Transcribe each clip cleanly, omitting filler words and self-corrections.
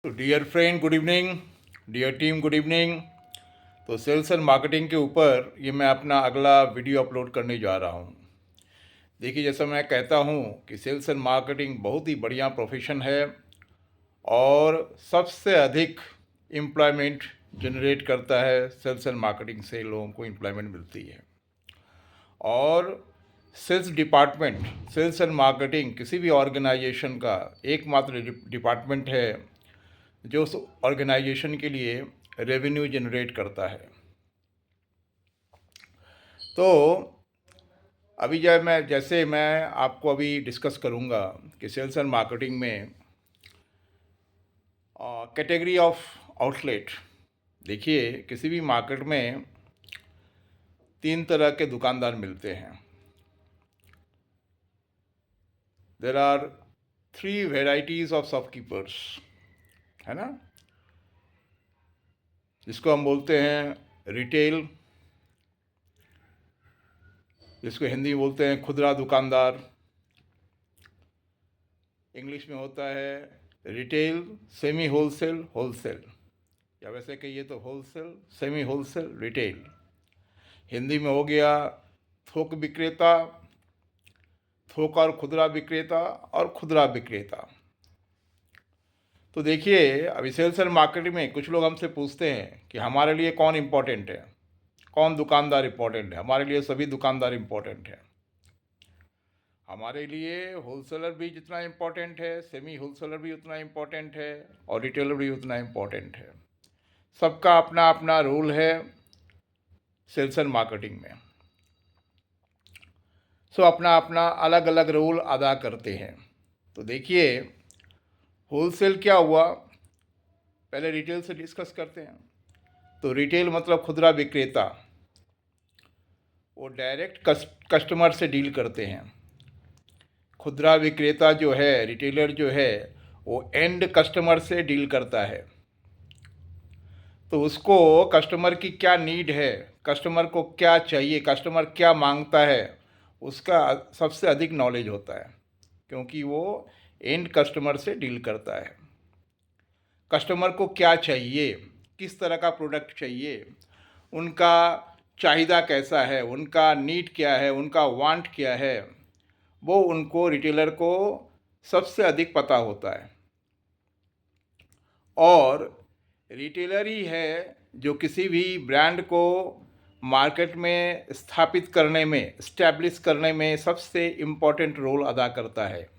तो dear friend good evening, dear team good evening. तो sales and marketing के ऊपर ये मैं अपना अगला वीडियो अपलोड करने जा रहा हूँ। देखिए, जैसा मैं कहता हूँ कि सेल्स एंड मार्केटिंग बहुत ही बढ़िया प्रोफेशन है और सबसे अधिक एम्प्लॉयमेंट जनरेट करता है। सेल्स एंड मार्केटिंग से लोगों को एम्प्लॉयमेंट मिलती है। और sales department, sales and marketing किसी भी ऑर्गेनाइजेशन का एकमात्र डिपार्टमेंट है जो उस ऑर्गेनाइजेशन के लिए रेवेन्यू जनरेट करता है। तो अभी जैसे मैं आपको अभी डिस्कस करूंगा कि सेल्स एंड मार्केटिंग में कैटेगरी ऑफ आउटलेट। देखिए, किसी भी मार्केट में तीन तरह के दुकानदार मिलते हैं। There are three varieties of shopkeepers, है ना, जिसको हम बोलते हैं रिटेल, जिसको हिंदी में बोलते हैं खुदरा दुकानदार। इंग्लिश में होता है रिटेल, सेमी होलसेल, होलसेल, या वैसे कहिए तो wholesale, semi wholesale, retail. Hindi में हो गया थोक विक्रेता, थोक और खुदरा विक्रेता और खुदरा विक्रेता। तो देखिए, अभी सेल्स एंड मार्केटिंग में कुछ लोग हमसे पूछते हैं कि हमारे लिए कौन इम्पोर्टेंट है, कौन दुकानदार इम्पोर्टेंट है। हमारे लिए सभी दुकानदार इम्पोर्टेंट है। हमारे लिए होलसेलर भी जितना इम्पोर्टेंट है, सेमी होलसेलर भी उतना इम्पोर्टेंट है और रिटेलर भी उतना इम्पोर्टेंट है। सबका अपना अपना रोल है सेल्स एंड मार्केटिंग में। सो अपना अपना अलग अलग रोल अदा करते हैं। तो देखिए, होलसेल क्या हुआ, पहले रिटेल से डिस्कस करते हैं। तो रिटेल मतलब खुदरा विक्रेता, वो डायरेक्ट कस्टमर से डील करते हैं। खुदरा विक्रेता जो है, रिटेलर जो है, वो एंड कस्टमर से डील करता है। तो उसको कस्टमर की क्या नीड है, कस्टमर को क्या चाहिए, कस्टमर क्या मांगता है, उसका सबसे अधिक नॉलेज होता है, क्योंकि वो एंड कस्टमर से डील करता है। कस्टमर को क्या चाहिए, किस तरह का प्रोडक्ट चाहिए, उनका चाहिदा कैसा है, उनका नीड क्या है, उनका वांट क्या है, वो उनको रिटेलर को सबसे अधिक पता होता है। और रिटेलर ही है जो किसी भी ब्रांड को मार्केट में स्थापित करने में, इस्टेब्लिश करने में सबसे इम्पोर्टेंट रोल अदा करता है।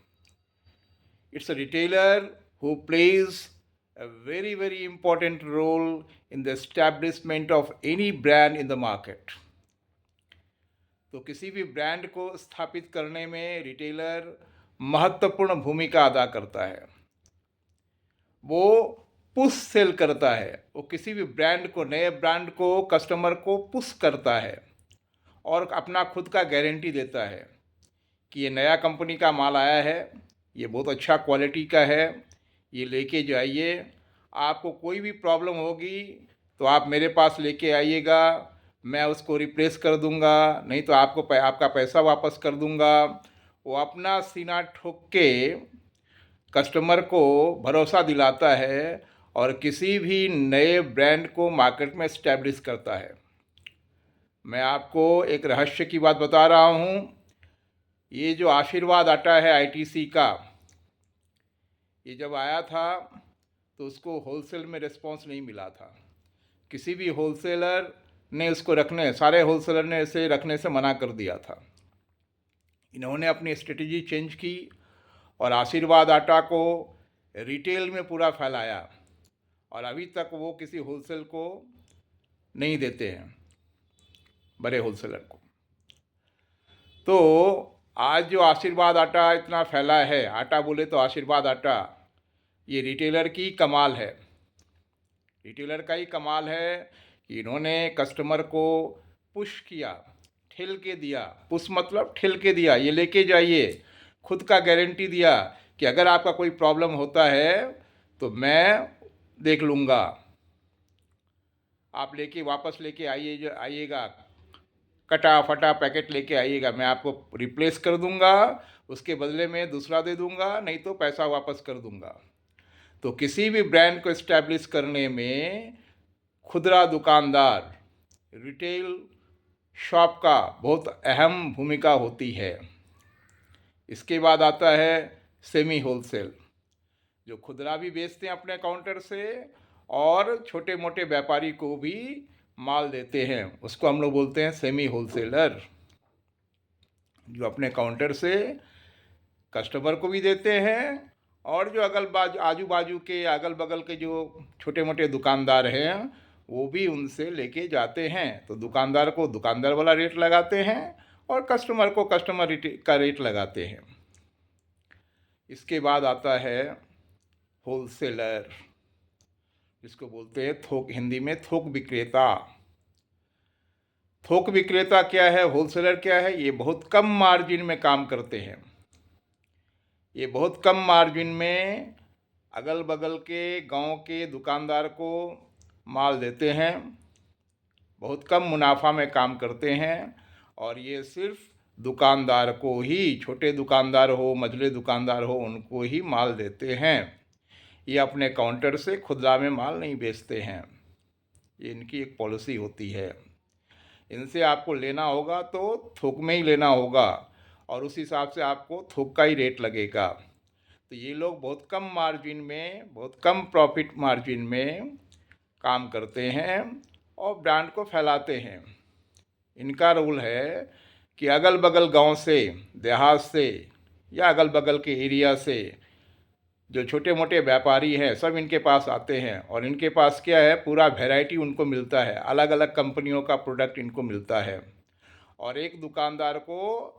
It's a retailer who plays a very important role in the establishment of any brand in the market. तो किसी भी ब्रांड को स्थापित करने में रिटेलर महत्वपूर्ण भूमिका अदा करता है। वो पुश सेल करता है, वो किसी भी ब्रांड को, नए ब्रांड को, कस्टमर को पुश करता है और अपना खुद का गारंटी देता है कि ये नया कंपनी का माल आया है, ये बहुत अच्छा क्वालिटी का है, ये लेके जाइए। आपको कोई भी प्रॉब्लम होगी तो आप मेरे पास लेके आइएगा, मैं उसको रिप्लेस कर दूंगा, नहीं तो आपका पैसा वापस कर दूंगा। वो अपना सीना ठोक के कस्टमर को भरोसा दिलाता है और किसी भी नए ब्रांड को मार्केट में इस्टेब्लिश करता है। मैं आपको एक रहस्य की बात बता रहा हूँ। ये जो आशीर्वाद आटा है आईटीसी का, ये जब आया था तो उसको होलसेल में रिस्पांस नहीं मिला था। किसी भी होलसेलर ने उसको रखने, सारे होलसेलर ने इसे रखने से मना कर दिया था। इन्होंने अपनी स्ट्रेटजी चेंज की और आशीर्वाद आटा को रिटेल में पूरा फैलाया और अभी तक वो किसी होलसेल को नहीं देते हैं, बड़े होलसेलर को। तो आज जो आशीर्वाद आटा इतना फैला है, आटा बोले तो आशीर्वाद आटा, ये रिटेलर की कमाल है। रिटेलर का ही कमाल है कि इन्होंने कस्टमर को पुश किया, ठेल के दिया। पुश मतलब ठेल के दिया, ये लेके जाइए। खुद का गारंटी दिया कि अगर आपका कोई प्रॉब्लम होता है तो मैं देख लूँगा, आप लेके वापस लेके आइएगा, कटा फटा पैकेट लेके आइएगा, मैं आपको रिप्लेस कर दूंगा, उसके बदले में दूसरा दे दूंगा, नहीं तो पैसा वापस कर दूंगा। तो किसी भी ब्रांड को इस्टेब्लिश करने में खुदरा दुकानदार, रिटेल शॉप का बहुत अहम भूमिका होती है। इसके बाद आता है सेमी होलसेल, जो खुदरा भी बेचते हैं अपने काउंटर से और छोटे मोटे व्यापारी को भी माल देते हैं। उसको हम लोग बोलते हैं सेमी होलसेलर, जो अपने काउंटर से कस्टमर को भी देते हैं और जो आजू बाजू के अगल बगल के जो छोटे मोटे दुकानदार हैं वो भी उनसे लेके जाते हैं। तो दुकानदार को दुकानदार वाला रेट लगाते हैं और कस्टमर को कस्टमर का रेट लगाते हैं। इसके बाद आता है होलसेलर, जिसको बोलते हैं थोक, हिंदी में थोक विक्रेता। थोक विक्रेता क्या है, होलसेलर क्या है? ये बहुत कम मार्जिन में काम करते हैं। ये बहुत कम मार्जिन में अगल बगल के गांव के दुकानदार को माल देते हैं, बहुत कम मुनाफा में काम करते हैं और ये सिर्फ दुकानदार को ही, छोटे दुकानदार हो, मझले दुकानदार हो, उनको ही माल देते हैं। ये अपने काउंटर से खुदरा में माल नहीं बेचते हैं। ये इनकी एक पॉलिसी होती है। इनसे आपको लेना होगा तो थोक में ही लेना होगा और उस हिसाब से आपको थोक का ही रेट लगेगा। तो ये लोग बहुत कम मार्जिन में, बहुत कम प्रॉफिट मार्जिन में काम करते हैं और ब्रांड को फैलाते हैं। इनका रूल है कि अगल बगल गांव से, देहात से या अगल बगल के एरिया से जो छोटे मोटे व्यापारी हैं सब इनके पास आते हैं और इनके पास क्या है, पूरा वैरायटी उनको मिलता है, अलग अलग कंपनियों का प्रोडक्ट इनको मिलता है और एक दुकानदार को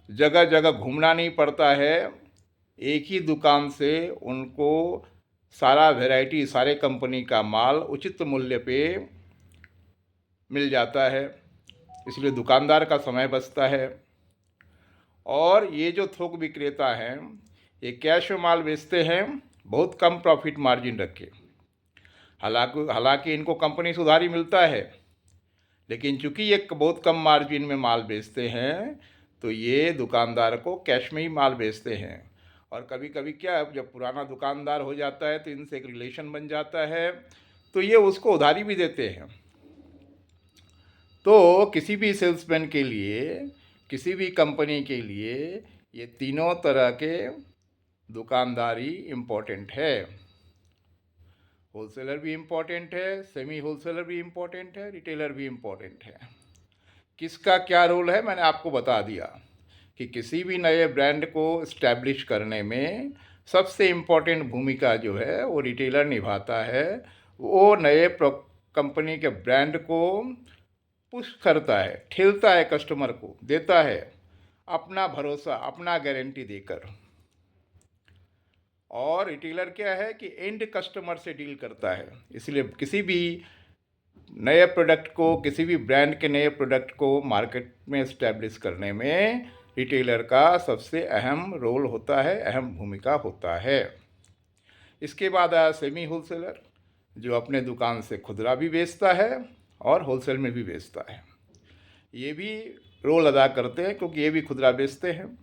जगह जगह घूमना नहीं पड़ता है। एक ही दुकान से उनको सारा वैरायटी, सारे कंपनी का माल उचित मूल्य पे मिल जाता है, इसलिए दुकानदार का समय बचता है। और ये जो थोक विक्रेता हैं ये कैश में माल बेचते हैं, बहुत कम प्रॉफिट मार्जिन रख के। हालांकि इनको कंपनी से उधारी मिलता है, लेकिन चूंकि ये बहुत कम मार्जिन में माल बेचते हैं तो ये दुकानदार को कैश में ही माल बेचते हैं। और कभी कभी क्या है, जब पुराना दुकानदार हो जाता है तो इनसे एक रिलेशन बन जाता है तो ये उसको उधारी भी देते हैं। तो किसी भी सेल्समैन के लिए, किसी भी कंपनी के लिए ये तीनों तरह के दुकानदारी इम्पोर्टेंट है। होलसेलर भी इम्पोर्टेंट है, सेमी होलसेलर भी इम्पोर्टेंट है, रिटेलर भी इम्पोर्टेंट है। किसका क्या रोल है मैंने आपको बता दिया कि किसी भी नए ब्रांड को इस्टेब्लिश करने में सबसे इम्पोर्टेंट भूमिका जो है वो रिटेलर निभाता है। वो नए कंपनी के ब्रांड को पुश करता है, ठेलता है, कस्टमर को देता है अपना भरोसा, अपना गारंटी देकर। और रिटेलर क्या है कि एंड कस्टमर से डील करता है, इसलिए किसी भी नए प्रोडक्ट को, किसी भी ब्रांड के नए प्रोडक्ट को मार्केट में इस्टेब्लिश करने में रिटेलर का सबसे अहम रोल होता है, अहम भूमिका होता है। इसके बाद आया सेमी होलसेलर, जो अपने दुकान से खुदरा भी बेचता है और होलसेल में भी बेचता है। ये भी रोल अदा करते हैं क्योंकि ये भी खुदरा बेचते हैं।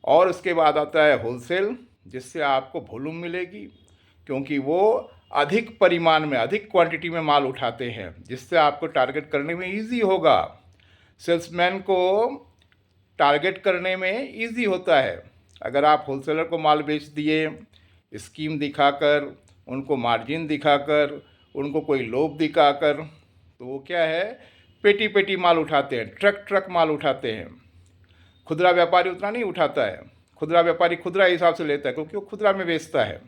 और उसके बाद आता है होलसेल, जिससे आपको वॉल्यूम मिलेगी क्योंकि वो अधिक परिमाण में, अधिक क्वांटिटी में माल उठाते हैं, जिससे आपको टारगेट करने में इजी होगा। सेल्समैन को टारगेट करने में इजी होता है। अगर आप होलसेलर को माल बेच दिए स्कीम दिखाकर, उनको मार्जिन दिखाकर, उनको कोई लोभ दिखाकर, तो वो क्या है, पेटी पेटी माल उठाते हैं, ट्रक ट्रक माल उठाते हैं। खुदरा व्यापारी उतना नहीं उठाता है, खुदरा व्यापारी खुदरा हिसाब से लेता है क्योंकि वो खुदरा में बेचता है।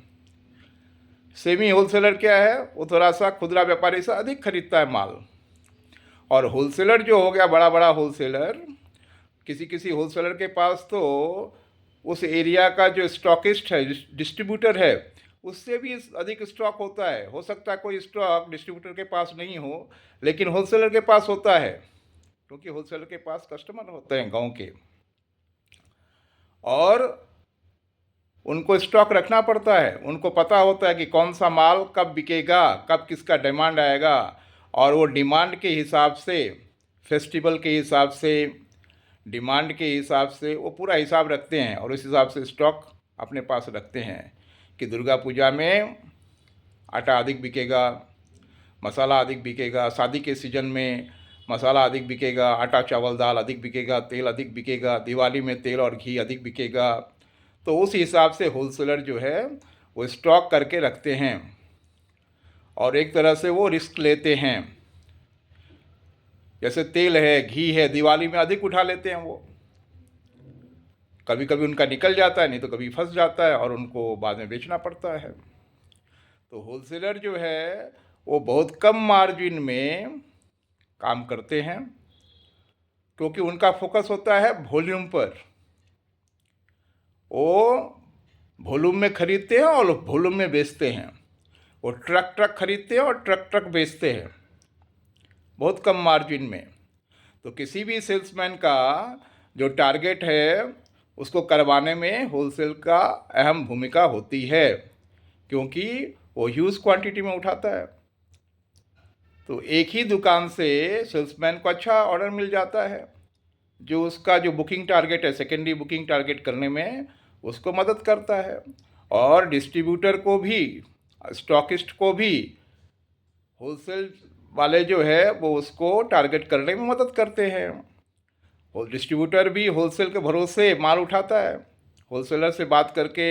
सेमी होलसेलर क्या है, वो थोड़ा सा खुदरा व्यापारी से अधिक खरीदता है माल। और होलसेलर जो हो गया, बड़ा बड़ा होलसेलर, किसी किसी होलसेलर के पास तो उस एरिया का जो स्टॉकिस्ट है, डिस्ट्रीब्यूटर है, उससे भी अधिक स्टॉक होता है। हो सकता है कोई स्टॉक डिस्ट्रीब्यूटर के पास नहीं हो, लेकिन होलसेलर के पास होता है क्योंकि होलसेलर के पास कस्टमर होते हैं गांव के और उनको स्टॉक रखना पड़ता है। उनको पता होता है कि कौन सा माल कब बिकेगा, कब किसका डिमांड आएगा, और वो डिमांड के हिसाब से, फेस्टिवल के हिसाब से, डिमांड के हिसाब से वो पूरा हिसाब रखते हैं और उस हिसाब से स्टॉक अपने पास रखते हैं। कि दुर्गा पूजा में आटा अधिक बिकेगा, मसाला अधिक बिकेगा, शादी के सीज़न में मसाला अधिक बिकेगा, आटा चावल दाल अधिक बिकेगा, तेल अधिक बिकेगा, दिवाली में तेल और घी अधिक बिकेगा। तो उस हिसाब से होलसेलर जो है वो स्टॉक करके रखते हैं और एक तरह से वो रिस्क लेते हैं। जैसे तेल है, घी है, दिवाली में अधिक उठा लेते हैं वो, कभी कभी उनका निकल जाता है, नहीं तो कभी फंस जाता है और उनको बाद में बेचना पड़ता है। तो होलसेलर जो है वो बहुत कम मार्जिन में काम करते हैं, क्योंकि उनका फोकस होता है वॉल्यूम पर। वो वॉल्यूम में खरीदते हैं और वॉल्यूम में बेचते हैं। वो ट्रक ट्रक खरीदते हैं और ट्रक ट्रक बेचते हैं, बहुत कम मार्जिन में। तो किसी भी सेल्समैन का जो टारगेट है उसको करवाने में होलसेल का अहम भूमिका होती है, क्योंकि वो ह्यूज क्वांटिटी में उठाता है। तो एक ही दुकान से सेल्समैन को अच्छा ऑर्डर मिल जाता है, जो उसका जो बुकिंग टारगेट है, सेकेंडरी बुकिंग टारगेट करने में उसको मदद करता है। और डिस्ट्रीब्यूटर को भी, स्टॉकिस्ट को भी होलसेल वाले जो है वो उसको टारगेट करने में मदद करते हैं। और डिस्ट्रीब्यूटर भी होलसेल के भरोसे माल उठाता है, होलसेलर से बात करके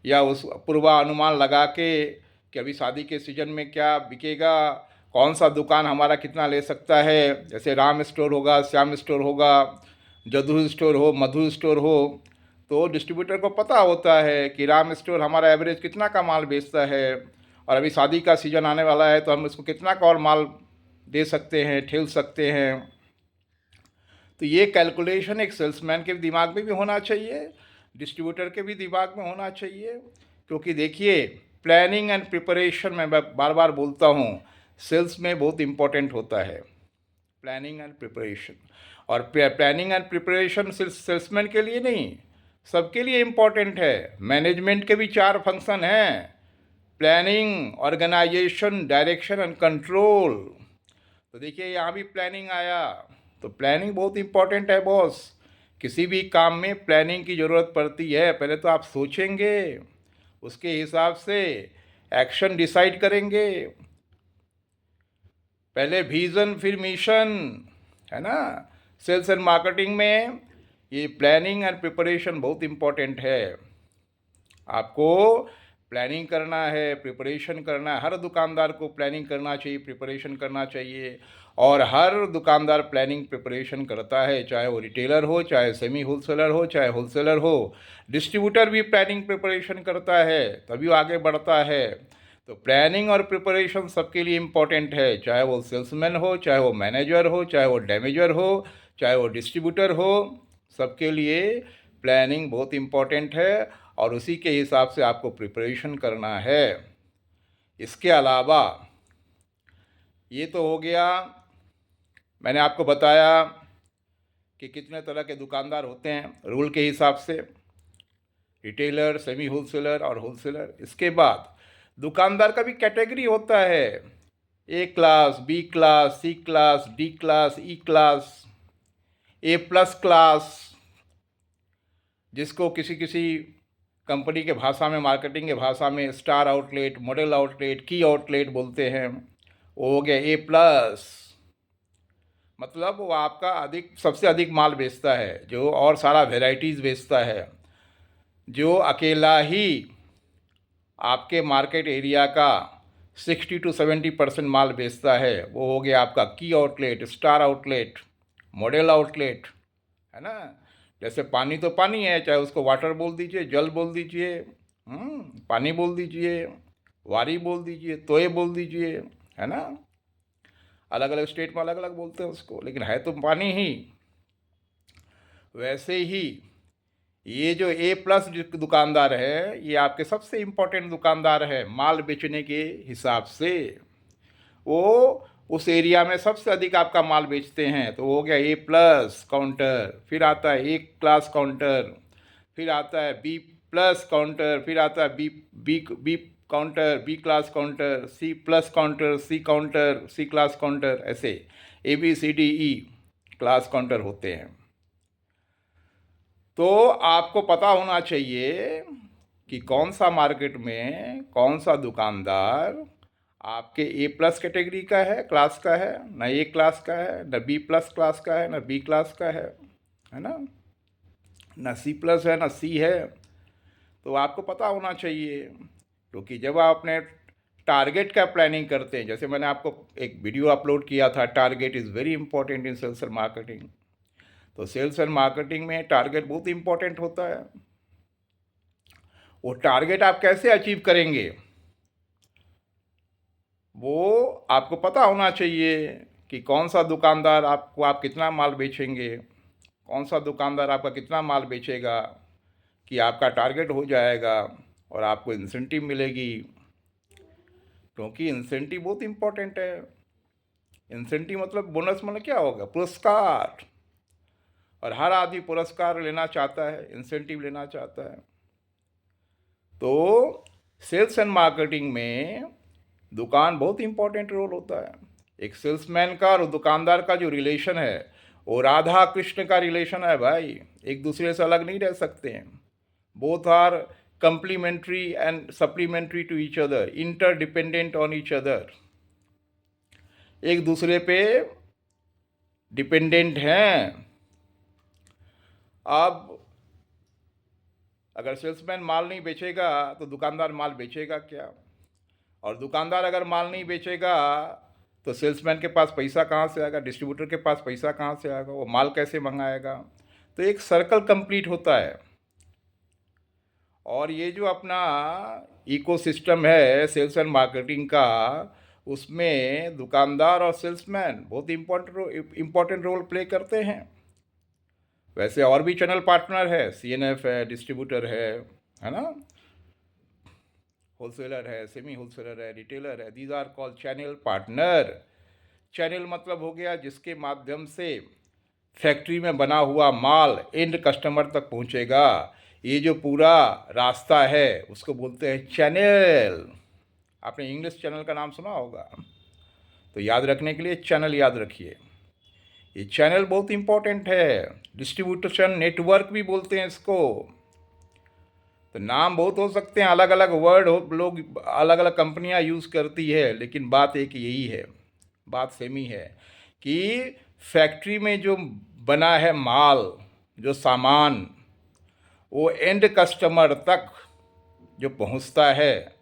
या उस पूर्वानुमान लगा के कि अभी शादी के सीज़न में क्या बिकेगा, कौन सा दुकान हमारा कितना ले सकता है। जैसे राम स्टोर होगा, श्याम स्टोर होगा, जदू स्टोर हो, मधु स्टोर हो, तो डिस्ट्रीब्यूटर को पता होता है कि राम स्टोर हमारा एवरेज कितना का माल बेचता है और अभी शादी का सीज़न आने वाला है तो हम इसको कितना का और माल दे सकते हैं, ठेल सकते हैं। तो ये कैलकुलेशन एक सेल्समैन के दिमाग में भी होना चाहिए, डिस्ट्रीब्यूटर के भी दिमाग में होना चाहिए। क्योंकि देखिए, प्लानिंग एंड प्रिपरेशन मैं बार बार बोलता हूँ, सेल्स में बहुत इम्पोर्टेंट होता है प्लानिंग एंड प्रिपरेशन। और प्लानिंग एंड प्रिपरेशन सिर्फ सेल्समैन के लिए नहीं, सबके लिए इम्पोर्टेंट है। मैनेजमेंट के भी 4 फंक्शन हैं: planning, organisation, direction and control. तो देखिए यहाँ भी प्लानिंग आया, तो प्लानिंग बहुत इम्पोर्टेंट है बॉस। किसी भी काम में प्लानिंग की ज़रूरत पड़ती है। पहले तो आप सोचेंगे, उसके हिसाब से एक्शन डिसाइड करेंगे। पहले विज़न फिर मिशन, है ना। सेल्स एंड मार्केटिंग में ये प्लानिंग एंड प्रिपरेशन बहुत इम्पोर्टेंट है। आपको प्लानिंग करना है, प्रिपरेशन करना है। हर दुकानदार को प्लानिंग करना चाहिए, प्रिपरेशन करना चाहिए। और हर दुकानदार प्लानिंग प्रिपरेशन करता है, चाहे वो रिटेलर हो, चाहे सेमी होलसेलर हो, चाहे होलसेलर हो। डिस्ट्रीब्यूटर भी प्लानिंग प्रिपरेशन करता है, तभी वो आगे बढ़ता है। तो प्लानिंग और प्रिपरेशन सबके लिए इम्पोर्टेंट है, चाहे वो सेल्समैन हो, चाहे वो मैनेजर हो, चाहे वो डैमेजर हो, चाहे वो डिस्ट्रीब्यूटर हो। सबके लिए प्लानिंग बहुत इम्पोर्टेंट है और उसी के हिसाब से आपको प्रिपरेशन करना है। इसके अलावा ये तो हो गया, मैंने आपको बताया कि कितने तरह के दुकानदार होते हैं रूल के हिसाब से, रिटेलर, सेमी होलसेलर और होलसेलर। इसके बाद दुकानदार का भी कैटेगरी होता है: ए क्लास, बी क्लास, सी क्लास, डी क्लास, ई क्लास, ए प्लस क्लास, जिसको किसी किसी कंपनी के भाषा में, मार्केटिंग के भाषा में स्टार आउटलेट, मॉडल आउटलेट, की आउटलेट बोलते हैं। वो हो गया ए प्लस, मतलब वो आपका सबसे अधिक माल बेचता है, जो और सारा वेराइटीज़ बेचता है, जो अकेला ही आपके मार्केट एरिया का 60-70% माल बेचता है। वो हो गया आपका की outlet, star outlet, model outlet, है ना। जैसे पानी तो पानी है, चाहे उसको वाटर बोल दीजिए, जल बोल दीजिए, पानी बोल दीजिए, वारी बोल दीजिए, तोय बोल दीजिए, है ना। अलग अलग स्टेट में अलग अलग बोलते हैं उसको, लेकिन है तो पानी ही। वैसे ही ये जो ए प्लस दुकानदार है, ये आपके सबसे इम्पोर्टेंट दुकानदार है माल बेचने के हिसाब से। वो उस एरिया में सबसे अधिक आपका माल बेचते हैं। तो हो गया ए प्लस काउंटर, फिर आता है ए क्लास काउंटर, फिर आता है बी प्लस काउंटर, फिर आता है B B B counter, B class counter, C plus counter, C counter, C class counter, ऐसे ABCDE क्लास काउंटर होते हैं। तो आपको पता होना चाहिए कि कौन सा मार्केट में कौन सा दुकानदार आपके ए प्लस कैटेगरी का है, क्लास का है, ना ए क्लास का है, ना बी प्लस क्लास का है, ना बी क्लास का है ना सी प्लस है, ना सी है। तो आपको पता होना चाहिए, क्योंकि जब आप अपने टारगेट का प्लानिंग करते हैं, जैसे मैंने आपको एक वीडियो अपलोड किया था, target is very important in sales and marketing. तो सेल्स एंड मार्केटिंग में टारगेट बहुत इंपॉर्टेंट होता है। वो टारगेट आप कैसे अचीव करेंगे, वो आपको पता होना चाहिए कि कौन सा दुकानदार आपको आप कितना माल बेचेंगे, कौन सा दुकानदार आपका कितना माल बेचेगा कि आपका टारगेट हो जाएगा और आपको इंसेंटिव मिलेगी। क्योंकि इंसेंटिव बहुत इंपॉर्टेंट है। इंसेंटिव मतलब बोनस, मतलब क्या होगा, पुरस्कार। और हर आदमी पुरस्कार लेना चाहता है, इंसेंटिव लेना चाहता है। तो सेल्स एंड मार्केटिंग में दुकान बहुत इंपॉर्टेंट रोल होता है। एक सेल्समैन का और दुकानदार का जो रिलेशन है वो राधा कृष्ण का रिलेशन है भाई, एक दूसरे से अलग नहीं रह सकते हैं। Both are complementary and supplementary to each other, interdependent on each other, एक दूसरे पे डिपेंडेंट हैं। अब अगर सेल्समैन माल नहीं बेचेगा तो दुकानदार माल बेचेगा क्या, और दुकानदार अगर माल नहीं बेचेगा तो सेल्समैन के पास पैसा कहाँ से आएगा, डिस्ट्रीब्यूटर के पास पैसा कहाँ से आएगा, वो माल कैसे मंगाएगा। तो एक सर्कल कंप्लीट होता है। और ये जो अपना इकोसिस्टम है सेल्स एंड मार्केटिंग का, उसमें दुकानदार और सेल्समैन बहुत इम्पोर्टेंट रोल प्ले करते हैं। वैसे और भी चैनल पार्टनर है, सीएनएफ है, डिस्ट्रीब्यूटर है ना, होलसेलर है, सेमी होलसेलर है, रिटेलर है, these are called channel partner. Channel मतलब हो गया जिसके माध्यम से फैक्ट्री में बना हुआ माल एंड कस्टमर तक पहुंचेगा। ये जो पूरा रास्ता है उसको बोलते हैं चैनल। आपने इंग्लिश चैनल का नाम सुना होगा, तो याद रखने के लिए चैनल याद रखिए। ये चैनल बहुत इंपॉर्टेंट है। डिस्ट्रीब्यूशन नेटवर्क भी बोलते हैं इसको। तो नाम बहुत हो सकते हैं, अलग अलग वर्ड हो, लोग अलग अलग कंपनियां यूज़ करती है, लेकिन बात एक यही है, बात सेम ही है कि फैक्ट्री में जो बना है माल, जो सामान, वो एंड कस्टमर तक जो पहुंचता है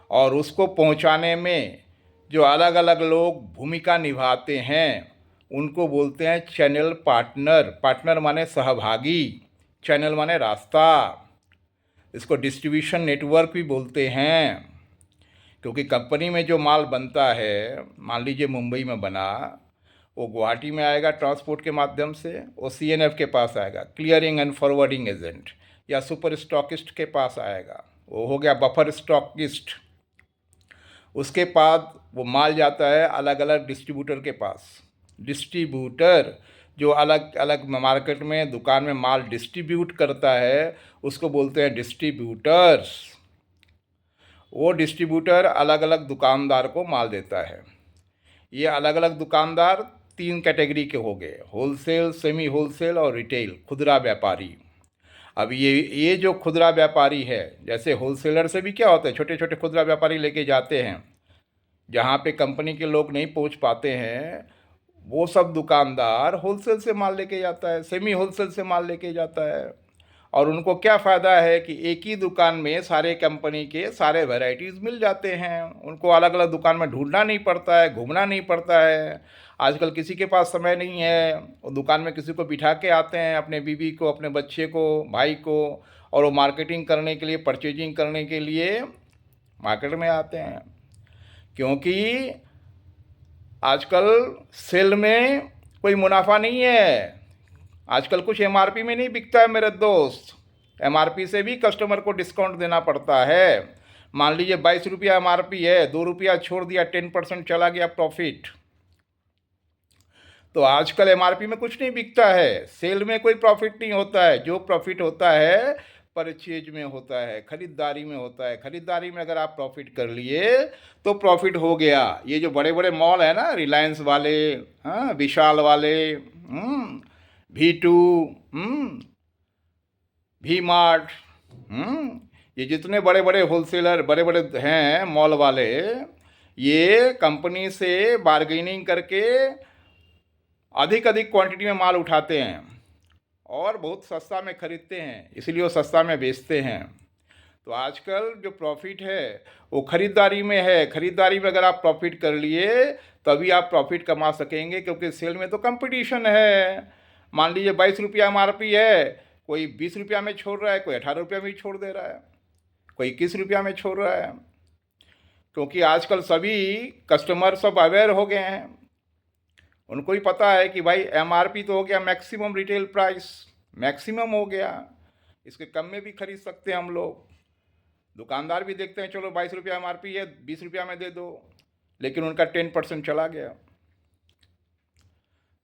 और उसको पहुंचाने में जो अलग अलग लोग भूमिका निभाते हैं उनको बोलते हैं चैनल पार्टनर। पार्टनर माने सहभागी, चैनल माने रास्ता। इसको डिस्ट्रीब्यूशन नेटवर्क भी बोलते हैं, क्योंकि कंपनी में जो माल बनता है, मान लीजिए मुंबई में बना, वो गुवाहाटी में आएगा ट्रांसपोर्ट के माध्यम से, वो सीएनएफ के पास आएगा, क्लियरिंग एंड फॉरवर्डिंग एजेंट, या सुपर स्टॉकिस्ट के पास आएगा, वो हो गया बफर स्टॉकिस्ट। उसके बाद वो माल जाता है अलग अलग डिस्ट्रीब्यूटर के पास। डिस्ट्रीब्यूटर जो अलग अलग मार्केट में दुकान में माल डिस्ट्रीब्यूट करता है उसको बोलते हैं डिस्ट्रीब्यूटर्स। वो डिस्ट्रीब्यूटर अलग अलग दुकानदार को माल देता है। ये अलग अलग दुकानदार 3 कैटेगरी के हो गए, होलसेल, सेमी होलसेल और रिटेल, खुदरा व्यापारी। अब ये जो खुदरा व्यापारी है, जैसे होलसेलर से भी क्या होता है, छोटे छोटे खुदरा व्यापारी लेके जाते हैं जहाँ पे कंपनी के लोग नहीं पहुँच पाते हैं, वो सब दुकानदार होलसेल से माल लेके जाता है, सेमी होलसेल से माल लेके जाता है। और उनको क्या फ़ायदा है कि एक ही दुकान में सारे कंपनी के सारे वैरायटीज़ मिल जाते हैं, उनको अलग अलग दुकान में ढूंढना नहीं पड़ता है, घूमना नहीं पड़ता है। आजकल किसी के पास समय नहीं है, वो दुकान में किसी को बिठा के आते हैं, अपने बीवी को, अपने बच्चे को, भाई को, और वो मार्केटिंग करने के लिए, परचेजिंग करने के लिए मार्केट में आते हैं। क्योंकि आजकल सेल में कोई मुनाफा नहीं है। आजकल कुछ एमआरपी में नहीं बिकता है मेरे दोस्त, एमआरपी से भी कस्टमर को डिस्काउंट देना पड़ता है। मान लीजिए 22 रुपया एमआरपी है, 2 रुपया छोड़ दिया, 10% चला गया प्रॉफिट। तो आजकल एमआरपी में कुछ नहीं बिकता है, सेल में कोई प्रॉफिट नहीं होता है। जो प्रॉफिट होता है परचेज में होता है, ख़रीदारी में होता है। ख़रीदारी में अगर आप प्रॉफिट कर लिए तो प्रॉफिट हो गया। ये जो बड़े बड़े मॉल है ना, रिलायंस वाले, हाँ, विशाल वाले, V2, वी मार्ट, ये जितने बड़े बड़े होलसेलर बड़े बड़े हैं मॉल वाले, ये कंपनी से बार्गेनिंग करके अधिक अधिक क्वांटिटी में माल उठाते हैं और बहुत सस्ता में खरीदते हैं, इसलिए वो सस्ता में बेचते हैं। तो आजकल जो प्रॉफिट है वो खरीदारी में है। खरीदारी में अगर आप प्रॉफिट कर लिए तभी आप प्रॉफिट कमा सकेंगे, क्योंकि सेल में तो कंपटीशन है। मान लीजिए 22 रुपया MRP है, कोई 20 रुपया में छोड़ रहा है, कोई 18 रुपया में भी छोड़ दे रहा है, कोई 21 रुपया में छोड़ रहा है। क्योंकि आजकल सभी कस्टमर सब अवेयर हो गए हैं, उनको ही पता है कि भाई MRP तो हो गया मैक्सिमम रिटेल प्राइस, मैक्सिमम हो गया, इसके कम में भी खरीद सकते हैं हम लोग। दुकानदार भी देखते हैं चलो 22 रुपया MRP है, 20 रुपया में दे दो, लेकिन उनका 10% चला गया।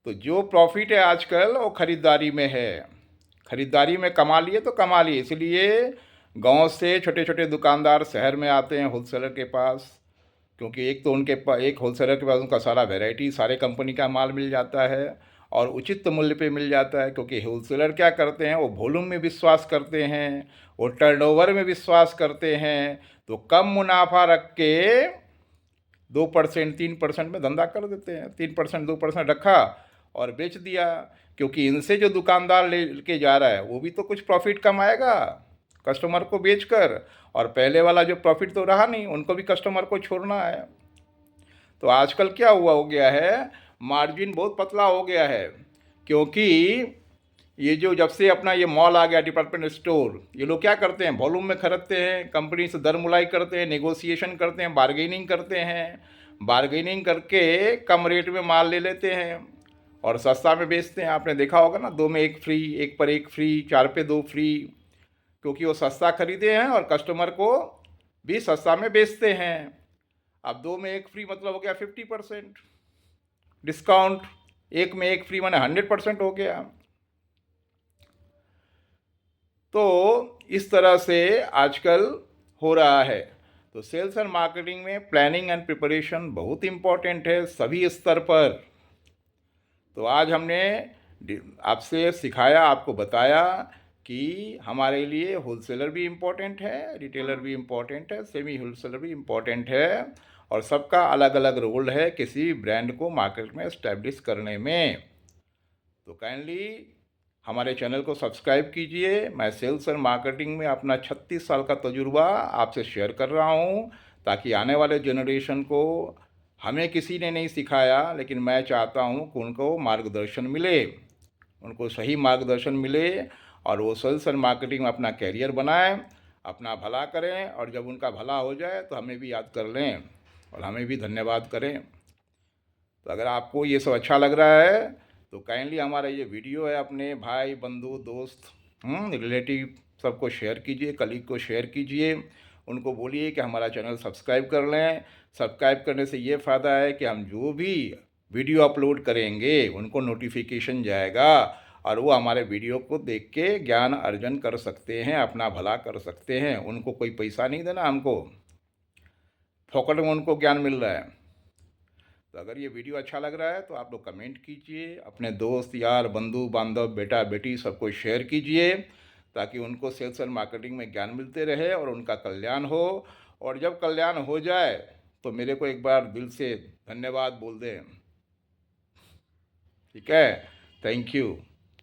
तो जो प्रॉफिट है आजकल वो खरीदारी में है। खरीदारी में कमा लिए तो कमा लिए, इसलिए गांव से छोटे छोटे दुकानदार शहर में आते हैं होलसेलर के पास, क्योंकि एक तो उनके पास, एक होलसेलर के पास उनका सारा वैरायटी सारे कंपनी का माल मिल जाता है और उचित मूल्य पे मिल जाता है। क्योंकि होलसेलर क्या करते हैं, वो वॉल्यूम में विश्वास करते हैं, वो टर्नओवर में विश्वास करते हैं। तो कम मुनाफा रख के 2% 3% में धंधा कर देते हैं। 3% 2% रखा और बेच दिया, क्योंकि इनसे जो दुकानदार ले के जा रहा है वो भी तो कुछ प्रॉफिट कमाएगा कस्टमर को बेचकर, और पहले वाला जो प्रॉफिट तो रहा नहीं, उनको भी कस्टमर को छोड़ना है। तो आजकल क्या हुआ हो गया है, मार्जिन बहुत पतला हो गया है, क्योंकि ये जो जब से अपना ये मॉल आ गया डिपार्टमेंट स्टोर, ये लोग क्या करते हैं, वॉल्यूम में खरीदते हैं, कंपनी से दर मुलाई करते हैं, नेगोशिएशन करते हैं, बार्गेनिंग करते हैं, बार्गेनिंग करके कम रेट में माल ले लेते हैं और सस्ता में बेचते हैं। आपने देखा होगा ना, 2 में 1 फ्री, 1 पर 1 फ्री, 4 पे 2 फ्री, क्योंकि वो सस्ता खरीदे हैं और कस्टमर को भी सस्ता में बेचते हैं। अब 2 में 1 फ्री मतलब हो गया 50% डिस्काउंट, 1 में 1 फ्री माने 100% हो गया। तो इस तरह से आजकल हो रहा है। तो सेल्स एंड मार्केटिंग में प्लानिंग एंड प्रिपरेशन बहुत इम्पॉर्टेंट है सभी स्तर पर। तो आज हमने आपसे सिखाया, आपको बताया कि हमारे लिए होलसेलर भी इम्पोर्टेंट है, रिटेलर भी इम्पोर्टेंट है, सेमी होलसेलर भी इम्पोर्टेंट है, और सबका अलग अलग रोल है किसी ब्रांड को मार्केट में इस्टेब्लिश करने में। तो काइंडली हमारे चैनल को सब्सक्राइब कीजिए। मैं सेल्स एंड मार्केटिंग में अपना 36 साल का तजुर्बा आपसे शेयर कर रहा हूँ, ताकि आने वाले जनरेशन को, हमें किसी ने नहीं सिखाया, लेकिन मैं चाहता हूँ कि उनको मार्गदर्शन मिले, उनको सही मार्गदर्शन मिले और वो सेल्स एंड मार्केटिंग में अपना कैरियर बनाएं, अपना भला करें, और जब उनका भला हो जाए तो हमें भी याद कर लें और हमें भी धन्यवाद करें। तो अगर आपको ये सब अच्छा लग रहा है तो काइंडली हमारा ये वीडियो है अपने भाई बंधु दोस्त रिलेटिव सबको शेयर कीजिए, कलीग को शेयर कीजिए, उनको बोलिए कि हमारा चैनल सब्सक्राइब कर लें। सब्सक्राइब करने से ये फ़ायदा है कि हम जो भी वीडियो अपलोड करेंगे उनको नोटिफिकेशन जाएगा और वो हमारे वीडियो को देख के ज्ञान अर्जन कर सकते हैं, अपना भला कर सकते हैं। उनको कोई पैसा नहीं देना, हमको फोकट में उनको ज्ञान मिल रहा है। तो अगर ये वीडियो अच्छा लग रहा है तो आप लोग कमेंट कीजिए, अपने दोस्त यार बंधु बांधव बेटा बेटी सबको शेयर कीजिए, ताकि उनको सेल्स एंड मार्केटिंग में ज्ञान मिलते रहे और उनका कल्याण हो। और जब कल्याण हो जाए तो मेरे को एक बार दिल से धन्यवाद बोल दें। ठीक है, थैंक यू।